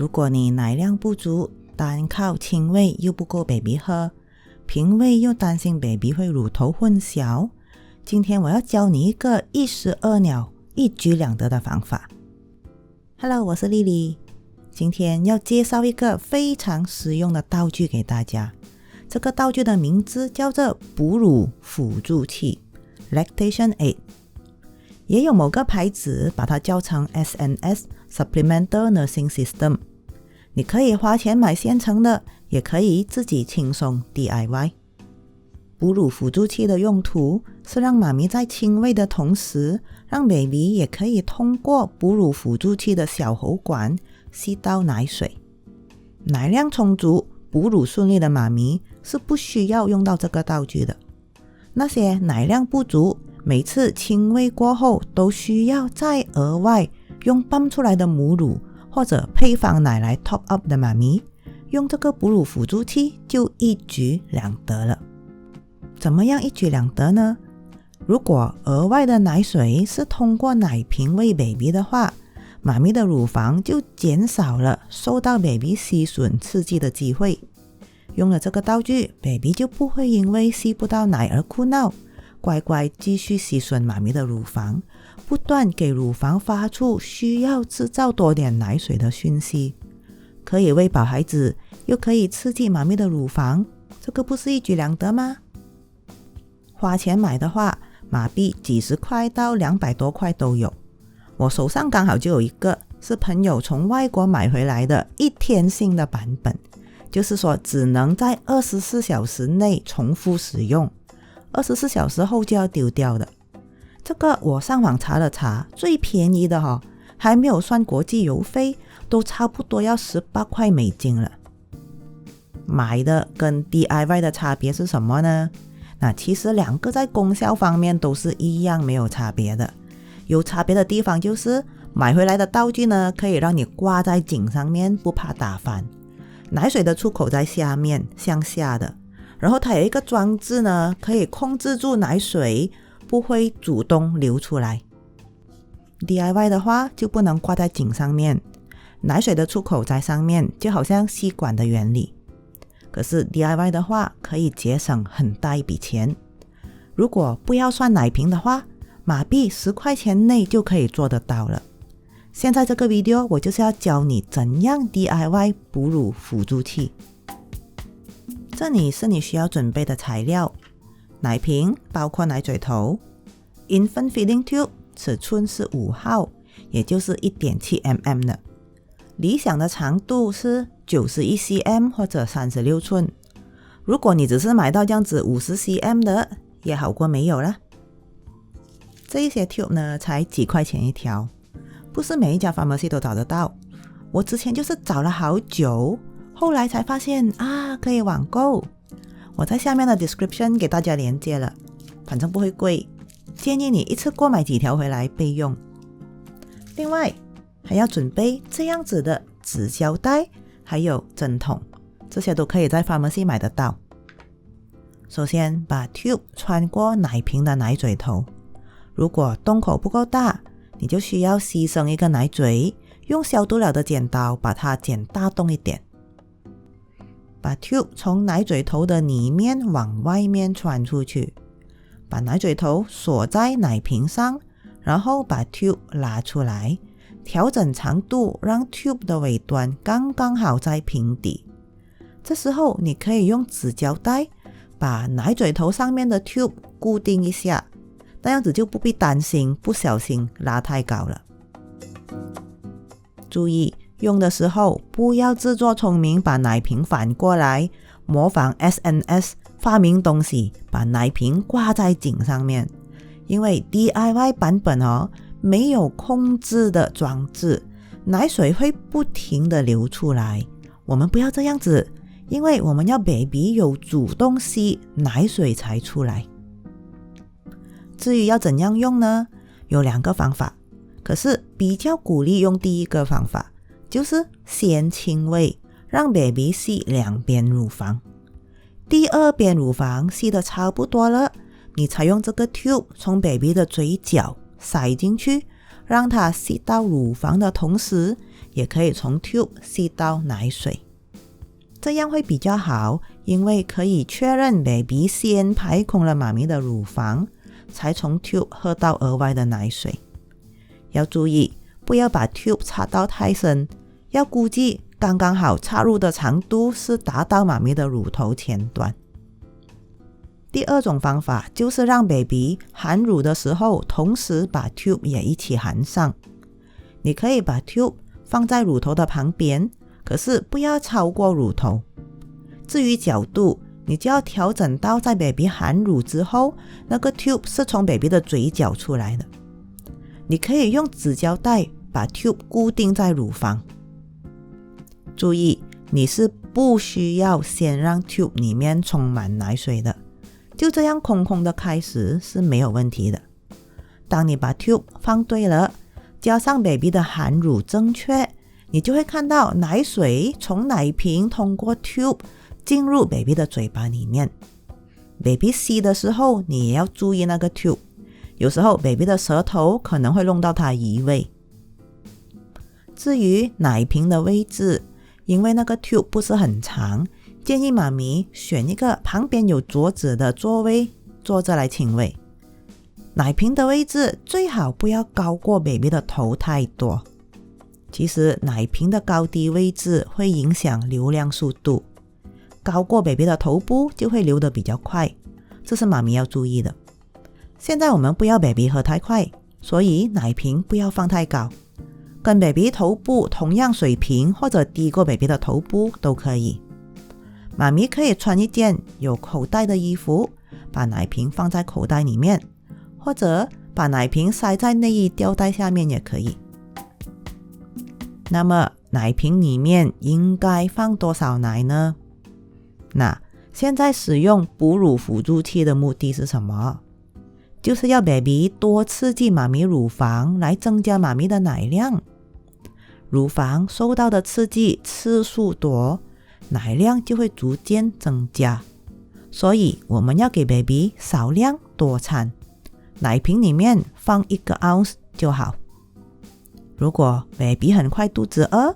如果你奶量不足，单靠亲喂又不够 baby 喝，平喂又担心 baby 会乳头混淆，今天我要教你一个一石二鸟、一举两得的方法。Hello， 我是丽丽，今天要介绍一个非常实用的道具给大家。这个道具的名字叫做哺乳辅助器 Lactation Aid， 也有某个牌子把它叫成 SNS Supplemental Nursing System。 你可以花钱买现成的，也可以自己轻松 DIY。 哺乳辅助器的用途是让妈咪在亲喂的同时，让 baby 也可以通过哺乳辅助器的小喉管吸到奶水。奶量充足、哺乳顺利的妈咪是不需要用到这个道具的。那些奶量不足，每次亲喂过后都需要再额外用泵出来的母乳或者配方奶来 top up 的妈咪，用这个哺乳辅助器就一举两得了。怎么样一举两得呢？如果额外的奶水是通过奶瓶喂 baby 的话，妈咪的乳房就减少了受到 baby 吸吮刺激的机会。用了这个道具， baby 就不会因为吸不到奶而哭闹，乖乖继续吸吮妈咪的乳房，不断给乳房发出需要制造多点奶水的讯息。可以喂饱孩子，又可以刺激妈咪的乳房，这个不是一举两得吗？花钱买的话，马币几十块到200多块都有。我手上刚好就有一个是朋友从外国买回来的一天性的版本，就是说只能在24小时内重复使用，24小时后就要丢掉的。这个我上网查了查，最便宜的还没有算国际邮费，都差不多要18块美金了。买的跟 DIY 的差别是什么呢？那其实两个在功效方面都是一样，没有差别的。有差别的地方就是买回来的道具呢，可以让你挂在颈上面，不怕打翻。奶水的出口在下面向下的，然后它有一个装置呢，可以控制住奶水不会主动流出来。 DIY 的话就不能挂在颈上面，奶水的出口在上面，就好像吸管的原理。可是 DIY 的话可以节省很大一笔钱。如果不要算奶瓶的话，马币10块钱内就可以做得到了。现在这个 video 我就是要教你怎样 DIY 哺乳辅助器。这里是你需要准备的材料：奶瓶包括奶嘴头， Infant Feeding Tube 尺寸是5号，也就是 1.7mm 的，理想的长度是91cm 或者36寸。如果你只是买到这样子 50cm 的，也好过没有啦。这一些 tube 呢才几块钱一条，不是每一家 pharmacy 都找得到。我之前就是找了好久，后来才发现可以网购。我在下面的 description 给大家连接了，反正不会贵，建议你一次过买几条回来备用。另外还要准备这样子的纸胶带，还有针筒，这些都可以在 pharmacy 买得到。首先把 tube 穿过奶瓶的奶嘴头，如果洞口不够大，你就需要牺牲一个奶嘴，用消毒了的剪刀把它剪大洞一点。把 tube 从奶嘴头的里面往外面穿出去，把奶嘴头锁在奶瓶上，然后把 tube 拉出来，调整长度，让 tube 的尾端刚刚好在瓶底。这时候你可以用纸胶带把奶嘴头上面的 tube 固定一下，那样子就不必担心不小心拉太高了。注意用的时候不要自作聪明把奶瓶反过来，模仿 SNS 发明东西把奶瓶挂在颈上面，因为 DIY 版本没有控制的装置，奶水会不停的流出来。我们不要这样子，因为我们要 baby 有主动吸奶水才出来。至于要怎样用呢？有2个方法，可是比较鼓励用第一个方法，就是先亲喂，让 baby 吸2边乳房。第2边乳房吸得差不多了，你才用这个 tube 从 baby 的嘴角塞进去，让它吸到乳房的同时，也可以从 tube 吸到奶水。这样会比较好，因为可以确认 baby 先排空了妈咪的乳房，才从 tube 喝到额外的奶水。要注意，不要把 tube 插到太深，要估计刚刚好插入的长度是达到妈咪的乳头前端。第二种方法就是让 baby 含乳的时候，同时把 tube 也一起含上。你可以把 tube 放在乳头的旁边，可是不要超过乳头。至于角度，你就要调整到在 baby 含乳之后，那个 tube 是从 baby 的嘴角出来的。你可以用纸胶带把 tube 固定在乳房。注意，你是不需要先让 tube 里面充满奶水的，就这样空空的开始是没有问题的。当你把 tube 放对了，加上 baby 的含乳正确，你就会看到奶水从奶瓶通过 tube 进入 baby 的嘴巴里面。baby 吸的时候，你也要注意那个 tube， 有时候 baby 的舌头可能会弄到它移位。至于奶瓶的位置，因为那个 tube 不是很长，建议妈咪选一个旁边有桌子的座位坐着来亲喂。奶瓶的位置最好不要高过 baby 的头太多。其实奶瓶的高低位置会影响流量速度，高过 baby 的头部就会流得比较快，这是妈咪要注意的。现在我们不要 baby 喝太快，所以奶瓶不要放太高，跟 baby 头部同样水平或者低过 baby 的头部都可以。妈咪可以穿一件有口袋的衣服，把奶瓶放在口袋里面，或者把奶瓶塞在内衣吊带下面也可以。那么奶瓶里面应该放多少奶呢？那现在使用哺乳辅助器的目的是什么？就是要 baby 多刺激妈咪乳房来增加妈咪的奶量。乳房受到的刺激次数多，奶量就会逐渐增加。所以我们要给 baby 少量多餐，奶瓶里面放1个 ounce 就好。如果 baby 很快肚子饿，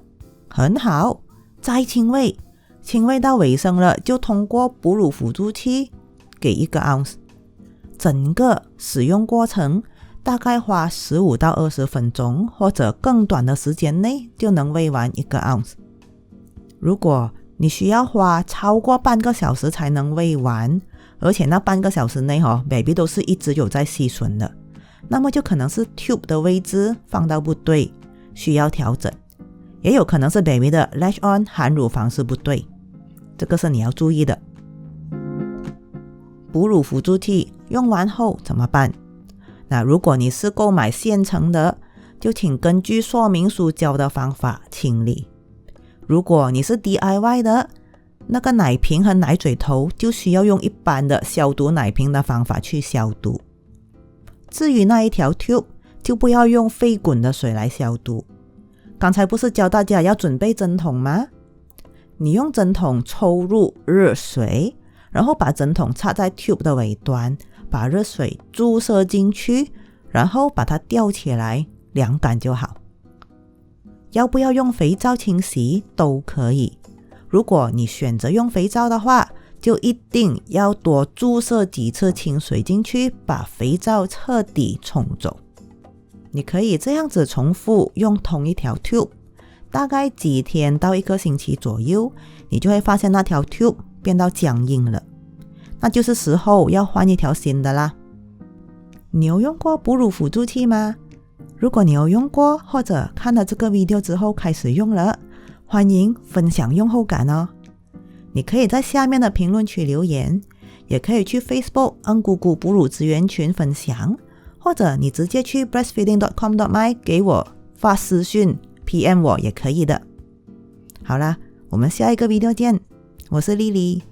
很好，再亲喂，亲喂到尾声了，就通过哺乳辅助器给1个 ounce。整个使用过程大概花15到20分钟，或者更短的时间内就能喂完1个 ounce。如果你需要花超过半个小时才能喂完，而且那半个小时内baby 都是一直有在吸吮的，那么就可能是 tube 的位置放到不对，需要调整。也有可能是 baby 的 latch on 含乳方式不对，这个是你要注意的。哺乳辅助器用完后怎么办？那如果你是购买现成的，就请根据说明书教的方法清理。如果你是 DIY 的，那个奶瓶和奶嘴头就需要用一般的消毒奶瓶的方法去消毒。至于那一条 tube， 就不要用沸滚的水来消毒。刚才不是教大家要准备针筒吗？你用针筒抽入热水，然后把针筒插在 tube 的尾端，把热水注射进去，然后把它吊起来，凉感就好。要不要用肥皂清洗都可以。如果你选择用肥皂的话，就一定要多注射几次清水进去，把肥皂彻底冲走。你可以这样子重复用同一条 tube， 大概几天到1个星期左右，你就会发现那条 tube 变到僵硬了，那就是时候要换一条新的啦。你有用过哺乳辅助器吗？如果你有用过，或者看了这个 video 之后开始用了，欢迎分享用后感哦。你可以在下面的评论区留言，也可以去 Facebook 恩姑姑哺乳资源群分享，或者你直接去 breastfeeding.com.my 给我发私讯 PM 我也可以的。好啦，我们下一个 video 见，我是丽丽，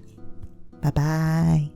拜拜。